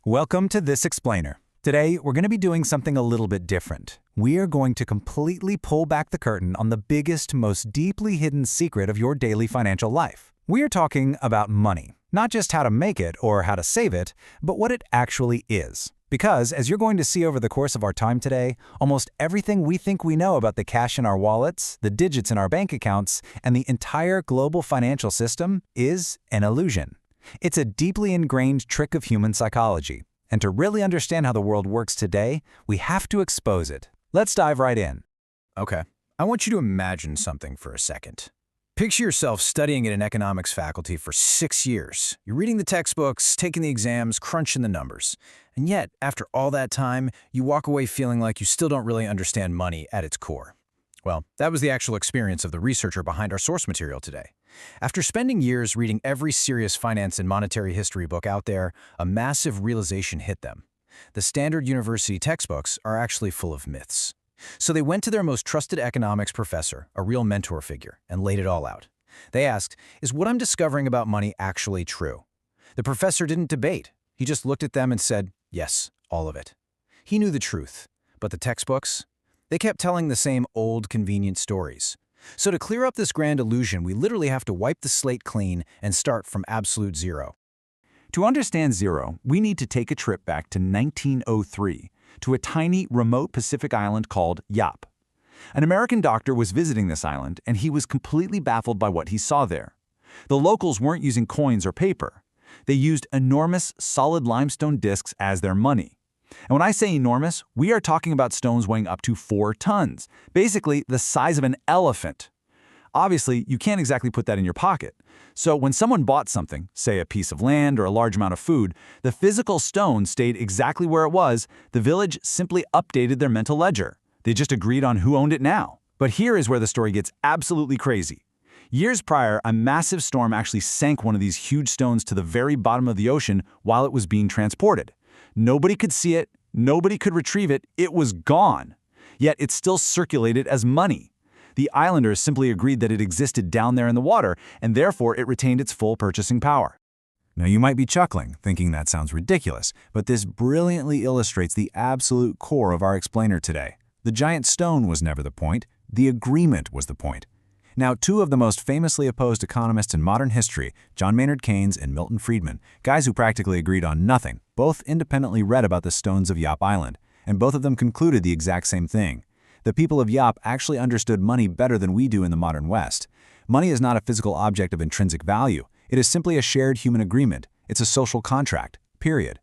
Welcome to This Explainer. Today, we're going to be doing something a little bit different. We are going to completely pull back the curtain on the biggest, most deeply hidden secret of your daily financial life. We are talking about money. Not just how to make it or how to save it, but what it actually is. Because, as you're going to see over the course of our time today, almost everything we think we know about the cash in our wallets, the digits in our bank accounts, and the entire global financial system is an illusion. It's a deeply ingrained trick of human psychology. And to really understand how the world works today, we have to expose it. Let's dive right in. Okay, I want you to imagine something for a second. Picture yourself studying at an economics faculty for 6 years. You're reading the textbooks, taking the exams, crunching the numbers. And yet, after all that time, you walk away feeling like you still don't really understand money at its core. Well, that was the actual experience of the researcher behind our source material today. After spending years reading every serious finance and monetary history book out there, a massive realization hit them. The standard university textbooks are actually full of myths. So they went to their most trusted economics professor, a real mentor figure, and laid it all out. They asked, is what I'm discovering about money actually true? The professor didn't debate. He just looked at them and said, yes, all of it. He knew the truth, but the textbooks? They kept telling the same old, convenient stories. So to clear up this grand illusion, we literally have to wipe the slate clean and start from absolute zero. To understand zero, we need to take a trip back to 1903, to a tiny, remote Pacific island called Yap. An American doctor was visiting this island, and he was completely baffled by what he saw there. The locals weren't using coins or paper. They used enormous, solid limestone discs as their money. And when I say enormous, we are talking about stones weighing up to 4 tons, basically the size of an elephant. Obviously, you can't exactly put that in your pocket. So when someone bought something, say a piece of land or a large amount of food, the physical stone stayed exactly where it was. The village simply updated their mental ledger. They just agreed on who owned it now. But here is where the story gets absolutely crazy. Years prior, a massive storm actually sank one of these huge stones to the very bottom of the ocean while it was being transported. Nobody could see it, nobody could retrieve it, it was gone. Yet it still circulated as money. The islanders simply agreed that it existed down there in the water, and therefore it retained its full purchasing power. Now you might be chuckling, thinking that sounds ridiculous, but this brilliantly illustrates the absolute core of our explainer today. The giant stone was never the point, the agreement was the point. Now, two of the most famously opposed economists in modern history, John Maynard Keynes and Milton Friedman, guys who practically agreed on nothing, both independently read about the stones of Yap Island, and both of them concluded the exact same thing. The people of Yap actually understood money better than we do in the modern West. Money is not a physical object of intrinsic value. It is simply a shared human agreement. It's a social contract, period.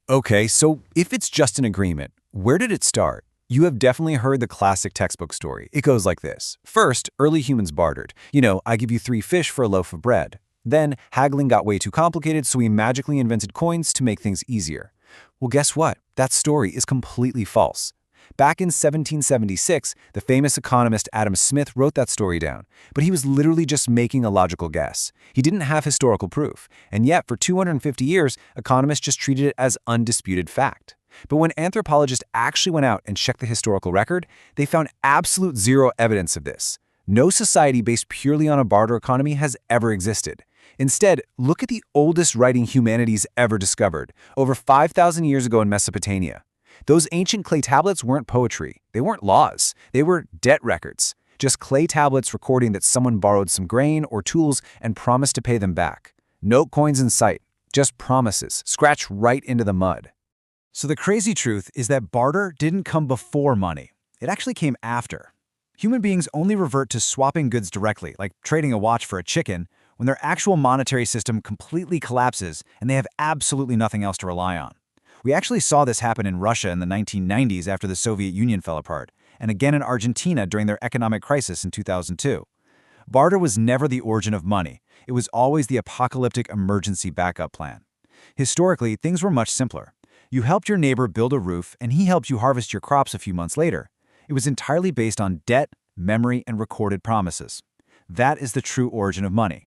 Okay, so if it's just an agreement, where did it start? You have definitely heard the classic textbook story. It goes like this. First, early humans bartered. I give you 3 fish for a loaf of bread. Then, haggling got way too complicated, so we magically invented coins to make things easier. Well, guess what? That story is completely false. Back in 1776, the famous economist Adam Smith wrote that story down, but he was literally just making a logical guess. He didn't have historical proof, and yet for 250 years, economists just treated it as undisputed fact. But when anthropologists actually went out and checked the historical record, they found absolute zero evidence of this. No society based purely on a barter economy has ever existed. Instead, look at the oldest writing humanity's ever discovered, over 5,000 years ago in Mesopotamia. Those ancient clay tablets weren't poetry. They weren't laws. They were debt records. Just clay tablets recording that someone borrowed some grain or tools and promised to pay them back. No coins in sight. Just promises, scratched right into the mud. So the crazy truth is that barter didn't come before money. It actually came after. Human beings only revert to swapping goods directly, like trading a watch for a chicken, when their actual monetary system completely collapses and they have absolutely nothing else to rely on. We actually saw this happen in Russia in the 1990s after the Soviet Union fell apart, and again in Argentina during their economic crisis in 2002. Barter was never the origin of money. It was always the apocalyptic emergency backup plan. Historically, things were much simpler. You helped your neighbor build a roof, and he helped you harvest your crops a few months later. It was entirely based on debt, memory, and recorded promises. That is the true origin of money.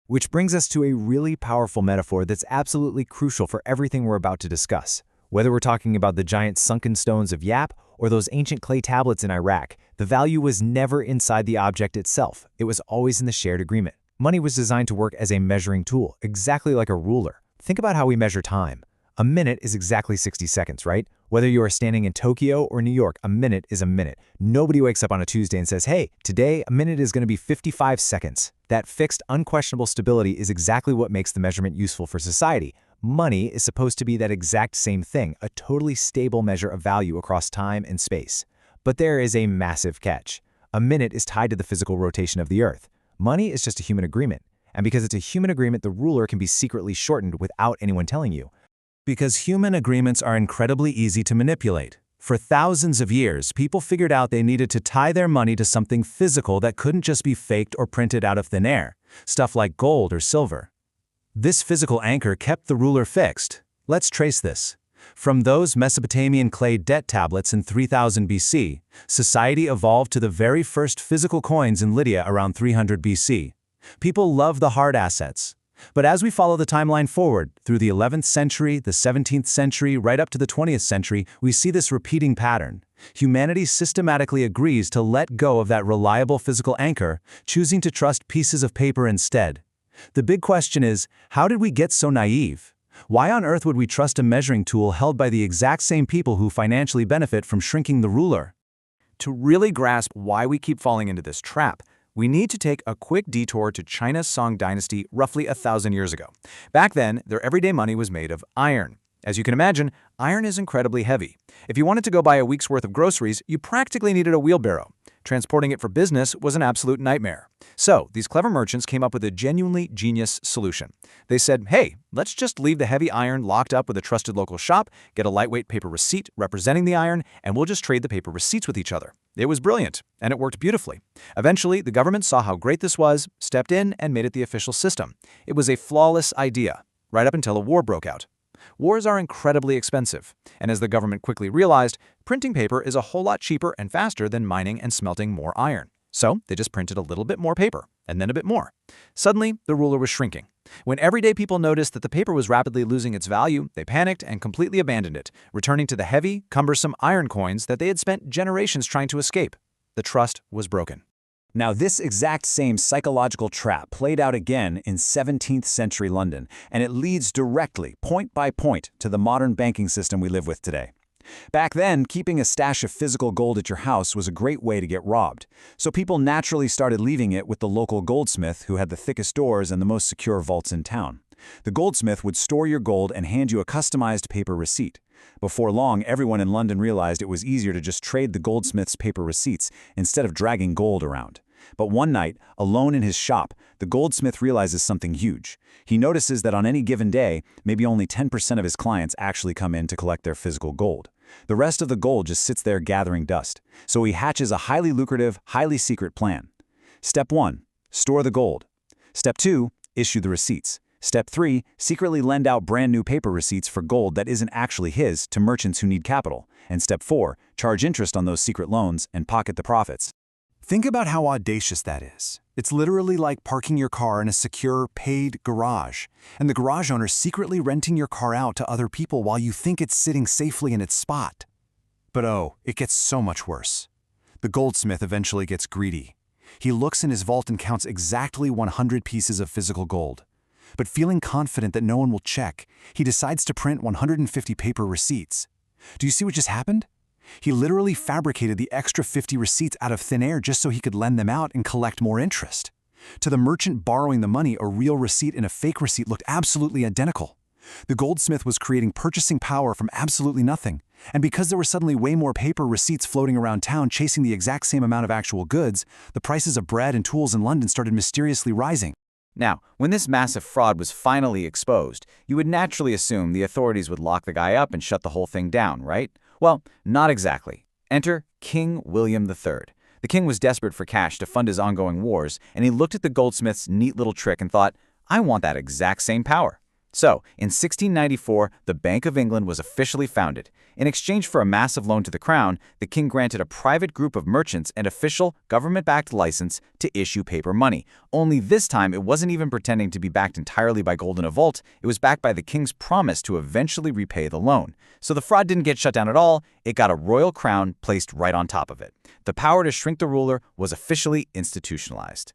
Which brings us to a really powerful metaphor that's absolutely crucial for everything we're about to discuss. Whether we're talking about the giant sunken stones of Yap or those ancient clay tablets in Iraq, the value was never inside the object itself. It was always in the shared agreement. Money was designed to work as a measuring tool, exactly like a ruler. Think about how we measure time. A minute is exactly 60 seconds, right? Whether you are standing in Tokyo or New York, a minute is a minute. Nobody wakes up on a Tuesday and says, hey, today a minute is going to be 55 seconds. That fixed, unquestionable stability is exactly what makes the measurement useful for society. Money is supposed to be that exact same thing, a totally stable measure of value across time and space. But there is a massive catch. A minute is tied to the physical rotation of the Earth. Money is just a human agreement. And because it's a human agreement, the ruler can be secretly shortened without anyone telling you. Because human agreements are incredibly easy to manipulate. For thousands of years, people figured out they needed to tie their money to something physical that couldn't just be faked or printed out of thin air, stuff like gold or silver. This physical anchor kept the ruler fixed. Let's trace this. From those Mesopotamian clay debt tablets in 3000 BC, society evolved to the very first physical coins in Lydia around 300 BC. People love the hard assets. But as we follow the timeline forward, through the 11th century, the 17th century, right up to the 20th century, we see this repeating pattern. Humanity systematically agrees to let go of that reliable physical anchor, choosing to trust pieces of paper instead. The big question is, how did we get so naive? Why on earth would we trust a measuring tool held by the exact same people who financially benefit from shrinking the ruler? To really grasp why we keep falling into this trap, we need to take a quick detour to China's Song dynasty roughly 1,000 years ago. Back then, their everyday money was made of iron. As you can imagine, iron is incredibly heavy. If you wanted to go buy a week's worth of groceries, you practically needed a wheelbarrow. Transporting it for business was an absolute nightmare. So, these clever merchants came up with a genuinely genius solution. They said, hey, let's just leave the heavy iron locked up with a trusted local shop, get a lightweight paper receipt representing the iron, and we'll just trade the paper receipts with each other. It was brilliant, and it worked beautifully. Eventually, the government saw how great this was, stepped in, and made it the official system. It was a flawless idea, right up until a war broke out. Wars are incredibly expensive, and as the government quickly realized, printing paper is a whole lot cheaper and faster than mining and smelting more iron. So they just printed a little bit more paper, and then a bit more. Suddenly, the ruler was shrinking. When everyday people noticed that the paper was rapidly losing its value, they panicked and completely abandoned it, returning to the heavy, cumbersome iron coins that they had spent generations trying to escape. The trust was broken. Now, this exact same psychological trap played out again in 17th century London, and it leads directly, point by point, to the modern banking system we live with today. Back then, keeping a stash of physical gold at your house was a great way to get robbed, so people naturally started leaving it with the local goldsmith who had the thickest doors and the most secure vaults in town. The goldsmith would store your gold and hand you a customized paper receipt. Before long, everyone in London realized it was easier to just trade the goldsmith's paper receipts instead of dragging gold around. But one night, alone in his shop, the goldsmith realizes something huge. He notices that on any given day, maybe only 10% of his clients actually come in to collect their physical gold. The rest of the gold just sits there gathering dust. So he hatches a highly lucrative, highly secret plan. Step 1, store the gold. Step 2, issue the receipts. Step 3, secretly lend out brand new paper receipts for gold that isn't actually his to merchants who need capital. And Step 4, charge interest on those secret loans and pocket the profits. Think about how audacious that is. It's literally like parking your car in a secure, paid garage, and the garage owner secretly renting your car out to other people while you think it's sitting safely in its spot. But oh, it gets so much worse. The goldsmith eventually gets greedy. He looks in his vault and counts exactly 100 pieces of physical gold. But feeling confident that no one will check, he decides to print 150 paper receipts. Do you see what just happened? He literally fabricated the extra 50 receipts out of thin air just so he could lend them out and collect more interest. To the merchant borrowing the money, a real receipt and a fake receipt looked absolutely identical. The goldsmith was creating purchasing power from absolutely nothing, and because there were suddenly way more paper receipts floating around town chasing the exact same amount of actual goods, the prices of bread and tools in London started mysteriously rising. Now, when this massive fraud was finally exposed, you would naturally assume the authorities would lock the guy up and shut the whole thing down, right? Well, not exactly. Enter King William III. The king was desperate for cash to fund his ongoing wars, and he looked at the goldsmith's neat little trick and thought, I want that exact same power. So, in 1694, the Bank of England was officially founded. In exchange for a massive loan to the crown, the king granted a private group of merchants an official, government-backed license to issue paper money. Only this time, it wasn't even pretending to be backed entirely by gold in a vault. It was backed by the king's promise to eventually repay the loan. So the fraud didn't get shut down at all. It got a royal crown placed right on top of it. The power to shrink the ruler was officially institutionalized.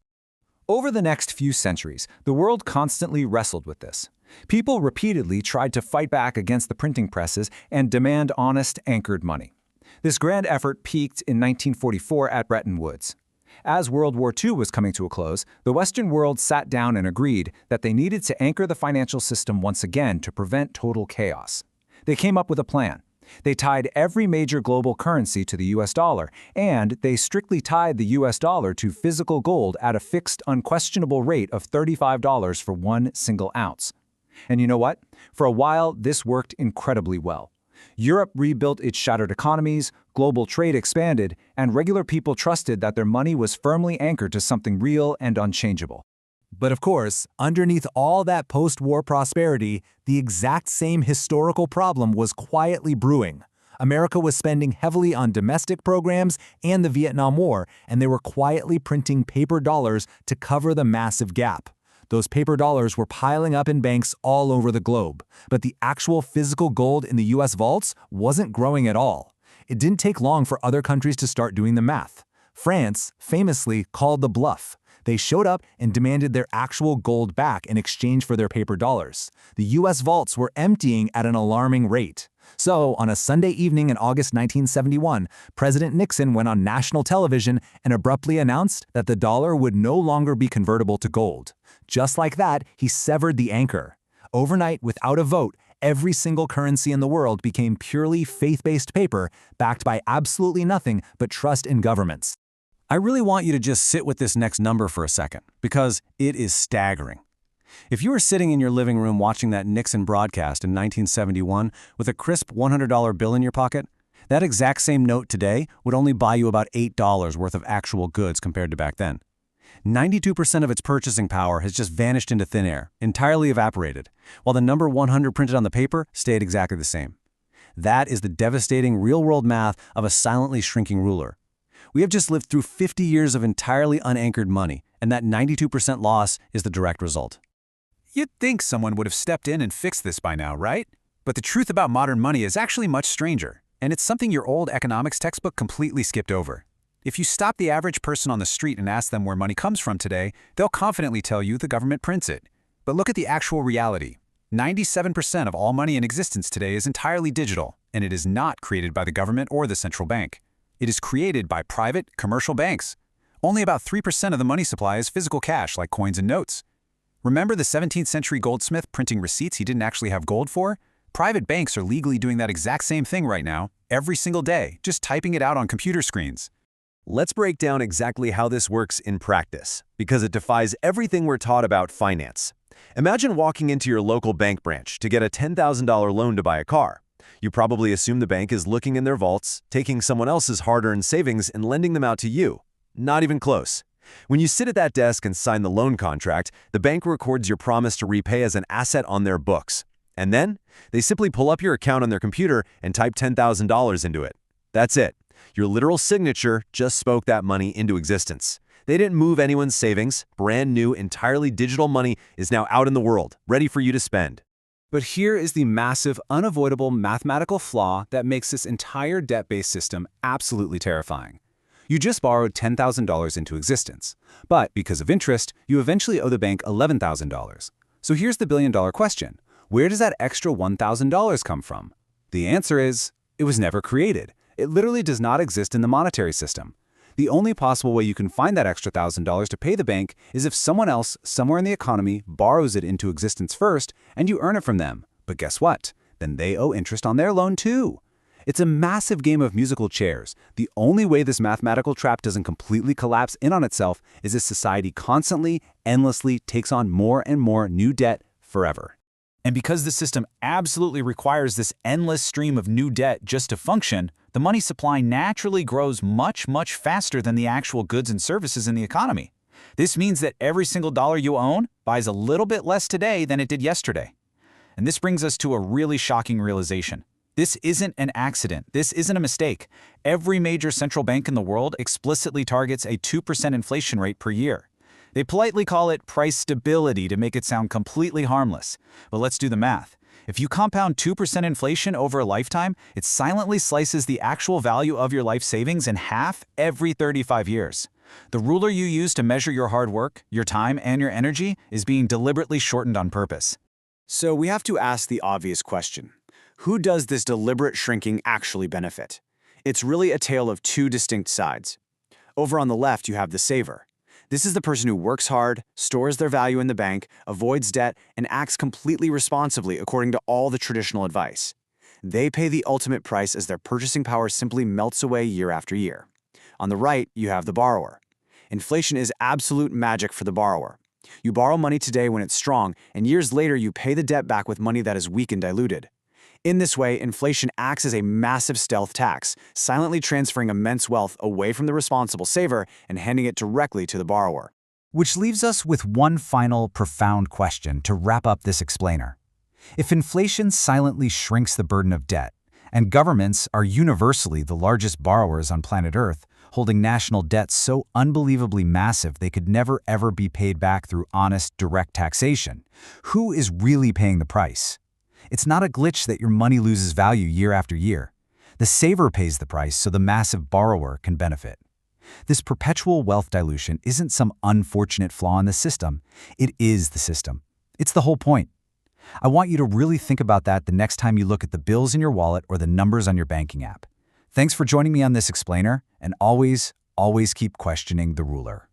Over the next few centuries, the world constantly wrestled with this. People repeatedly tried to fight back against the printing presses and demand honest, anchored money. This grand effort peaked in 1944 at Bretton Woods. As World War II was coming to a close, the Western world sat down and agreed that they needed to anchor the financial system once again to prevent total chaos. They came up with a plan. They tied every major global currency to the US dollar, and they strictly tied the US dollar to physical gold at a fixed, unquestionable rate of $35 for 1 single ounce. And you know what? For a while, this worked incredibly well. Europe rebuilt its shattered economies, global trade expanded, and regular people trusted that their money was firmly anchored to something real and unchangeable. But of course, underneath all that post-war prosperity, the exact same historical problem was quietly brewing. America was spending heavily on domestic programs and the Vietnam War, and they were quietly printing paper dollars to cover the massive gap. Those paper dollars were piling up in banks all over the globe, but the actual physical gold in the US vaults wasn't growing at all. It didn't take long for other countries to start doing the math. France famously called the bluff. They showed up and demanded their actual gold back in exchange for their paper dollars. The US vaults were emptying at an alarming rate. So, on a Sunday evening in August 1971, President Nixon went on national television and abruptly announced that the dollar would no longer be convertible to gold. Just like that, he severed the anchor. Overnight, without a vote, every single currency in the world became purely faith-based paper, backed by absolutely nothing but trust in governments. I really want you to just sit with this next number for a second, because it is staggering. If you were sitting in your living room watching that Nixon broadcast in 1971 with a crisp $100 bill in your pocket, that exact same note today would only buy you about $8 worth of actual goods compared to back then. 92% of its purchasing power has just vanished into thin air, entirely evaporated, while the number 100 printed on the paper stayed exactly the same. That is the devastating real-world math of a silently shrinking ruler. We have just lived through 50 years of entirely unanchored money, and that 92% loss is the direct result. You'd think someone would have stepped in and fixed this by now, right? But the truth about modern money is actually much stranger, and it's something your old economics textbook completely skipped over. If you stop the average person on the street and ask them where money comes from today, they'll confidently tell you the government prints it. But look at the actual reality. 97% of all money in existence today is entirely digital, and it is not created by the government or the central bank. It is created by private, commercial banks. Only about 3% of the money supply is physical cash, like coins and notes. Remember the 17th century goldsmith printing receipts he didn't actually have gold for? Private banks are legally doing that exact same thing right now, every single day, just typing it out on computer screens. Let's break down exactly how this works in practice, because it defies everything we're taught about finance. Imagine walking into your local bank branch to get a $10,000 loan to buy a car. You probably assume the bank is looking in their vaults, taking someone else's hard-earned savings and lending them out to you. Not even close. When you sit at that desk and sign the loan contract, the bank records your promise to repay as an asset on their books. And then, they simply pull up your account on their computer and type $10,000 into it. That's it. Your literal signature just spoke that money into existence. They didn't move anyone's savings. Brand new, entirely digital money is now out in the world, ready for you to spend. But here is the massive, unavoidable mathematical flaw that makes this entire debt-based system absolutely terrifying. You just borrowed $10,000 into existence, but because of interest, you eventually owe the bank $11,000. So here's the billion-dollar question. Where does that extra $1,000 come from? The answer is, it was never created. It literally does not exist in the monetary system. The only possible way you can find that extra $1,000 to pay the bank is if someone else, somewhere in the economy, borrows it into existence first, and you earn it from them. But guess what? Then they owe interest on their loan too. It's a massive game of musical chairs. The only way this mathematical trap doesn't completely collapse in on itself is if society constantly, endlessly takes on more and more new debt forever. And because the system absolutely requires this endless stream of new debt just to function, the money supply naturally grows much, much faster than the actual goods and services in the economy. This means that every single dollar you own buys a little bit less today than it did yesterday. And this brings us to a really shocking realization. This isn't an accident. This isn't a mistake. Every major central bank in the world explicitly targets a 2% inflation rate per year. They politely call it price stability to make it sound completely harmless. But let's do the math. If you compound 2% inflation over a lifetime, it silently slices the actual value of your life savings in half every 35 years. The ruler you use to measure your hard work, your time, and your energy is being deliberately shortened on purpose. So we have to ask the obvious question. Who does this deliberate shrinking actually benefit? It's really a tale of two distinct sides. Over on the left, you have the saver. This is the person who works hard, stores their value in the bank, avoids debt, and acts completely responsibly according to all the traditional advice. They pay the ultimate price as their purchasing power simply melts away year after year. On the right, you have the borrower. Inflation is absolute magic for the borrower. You borrow money today when it's strong, and years later you pay the debt back with money that is weak and diluted. In this way, inflation acts as a massive stealth tax, silently transferring immense wealth away from the responsible saver and handing it directly to the borrower. Which leaves us with one final profound question to wrap up this explainer. If inflation silently shrinks the burden of debt, and governments are universally the largest borrowers on planet Earth, holding national debts so unbelievably massive they could never ever be paid back through honest, direct taxation, who is really paying the price? It's not a glitch that your money loses value year after year. The saver pays the price so the massive borrower can benefit. This perpetual wealth dilution isn't some unfortunate flaw in the system. It is the system. It's the whole point. I want you to really think about that the next time you look at the bills in your wallet or the numbers on your banking app. Thanks for joining me on this explainer, and always keep questioning the ruler.